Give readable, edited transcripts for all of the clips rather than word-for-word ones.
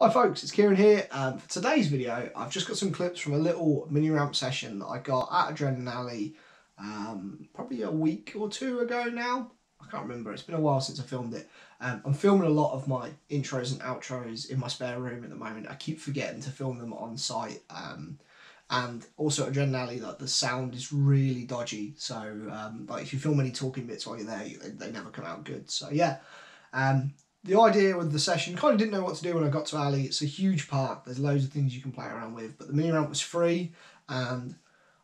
Hi folks, it's Kieran here, and for today's video I've just got some clips from a little mini ramp session that I got at Adrenaline Alley probably a week or two ago now. I can't remember, it's been a while since I filmed it. I'm filming a lot of my intros and outros in my spare room at the moment. I keep forgetting to film them on site, and also at Adrenaline Alley, like, the sound is really dodgy, so like if you film any talking bits while you're there, they never come out good. So yeah. The idea with the session, kind of didn't know what to do when I got to Alley. It's a huge park, there's loads of things you can play around with, but the mini ramp was free and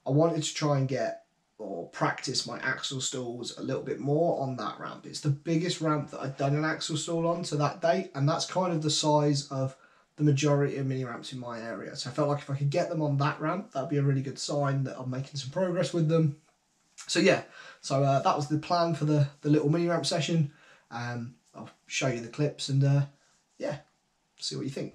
I wanted to try and get or practice my axle stalls a little bit more on that ramp. It's the biggest ramp that I'd done an axle stall on to that date, and that's kind of the size of the majority of mini ramps in my area. So I felt like if I could get them on that ramp, that'd be a really good sign that I'm making some progress with them. So yeah, so that was the plan for the little mini ramp session. I'll show you the clips and yeah, see what you think.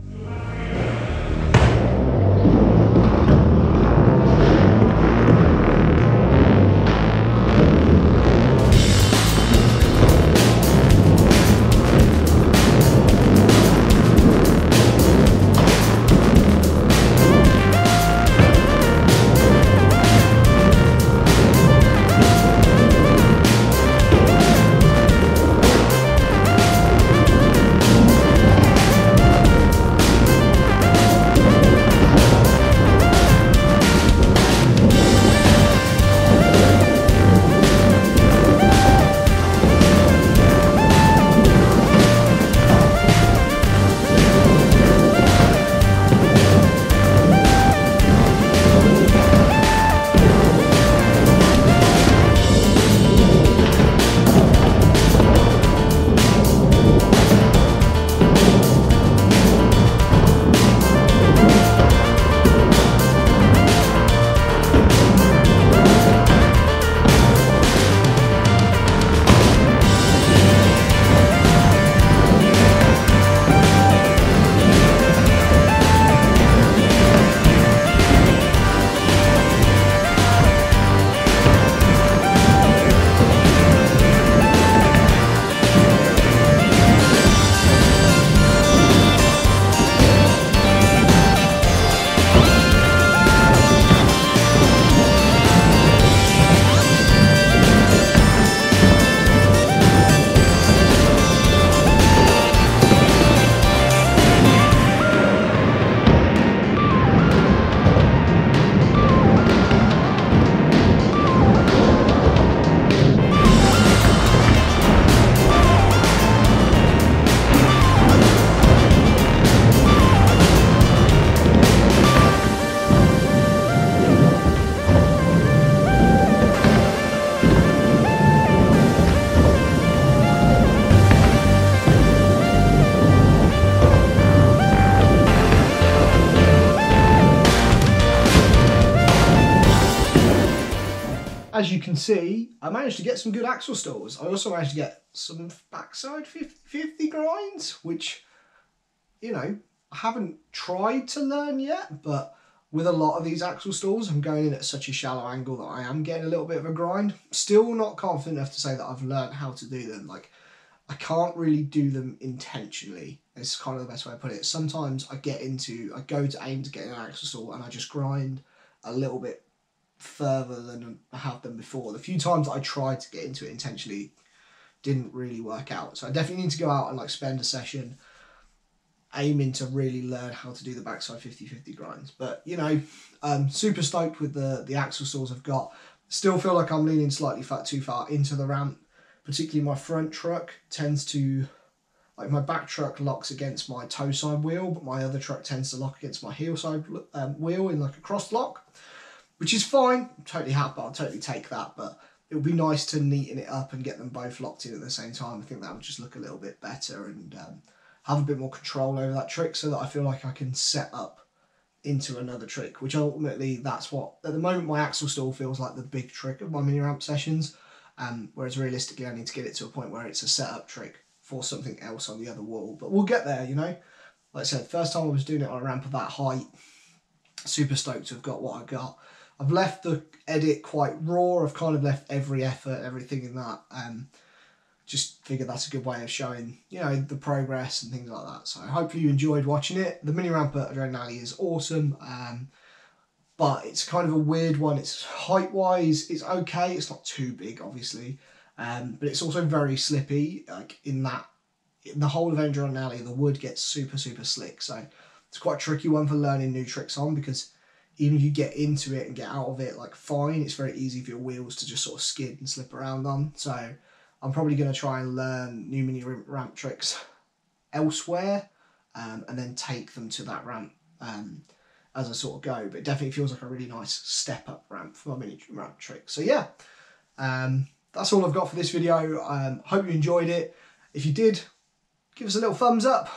As you can see, I managed to get some good axle stalls. I also managed to get some backside 50 grinds, which, you know, I haven't tried to learn yet, but with a lot of these axle stalls, I'm going in at such a shallow angle that I am getting a little bit of a grind. Still not confident enough to say that I've learned how to do them. Like, I can't really do them intentionally. It's kind of the best way to put it. Sometimes I go to aim to get an axle stall and I just grind a little bit further than I have done before. The few times that I tried to get into it intentionally didn't really work out. So I definitely need to go out and like spend a session aiming to really learn how to do the backside 50-50 grinds. But you know, super stoked with the axle stalls I've got. Still feel like I'm leaning slightly too far into the ramp. Particularly my front truck tends to, like, my back truck locks against my toe side wheel, but my other truck tends to lock against my heel side wheel in like a cross lock, which is fine. I'm totally happy, I'll totally take that, but it would be nice to neaten it up and get them both locked in at the same time. I think that would just look a little bit better and have a bit more control over that trick, so that I feel like I can set up into another trick, which ultimately that's what, at the moment, my axle stall feels like the big trick of my mini ramp sessions, whereas realistically I need to get it to a point where it's a setup trick for something else on the other wall. But we'll get there, you know. Like I said, first time I was doing it on a ramp of that height, super stoked to have got what I got. I've left the edit quite raw. I've kind of left every effort, everything in that, just figured that's a good way of showing, you know, the progress and things like that. So hopefully you enjoyed watching it. The mini ramp at Adrenaline Alley is awesome, but it's kind of a weird one. It's height-wise, it's okay. It's not too big, obviously, but it's also very slippy. Like in the whole of Adrenaline Alley, the wood gets super, super slick. So it's quite a tricky one for learning new tricks on, because even if you get into it and get out of it, like, fine, it's very easy for your wheels to just sort of skid and slip around on. So I'm probably going to try and learn new mini ramp tricks elsewhere, and then take them to that ramp as I sort of go. But it definitely feels like a really nice step up ramp for my mini ramp trick. So yeah, that's all I've got for this video. Hope you enjoyed it. If you did, give us a little thumbs up.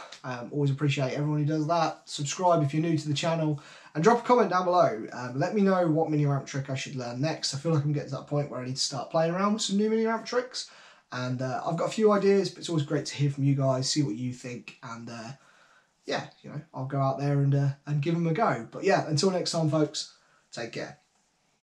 Always appreciate everyone who does that. Subscribe if you're new to the channel, and drop a comment down below. Let me know what mini ramp trick I should learn next. I feel like I'm getting to that point where I need to start playing around with some new mini ramp tricks, and I've got a few ideas, but it's always great to hear from you guys, see what you think, and yeah, you know, I'll go out there and give them a go. But yeah, until next time, folks, take care.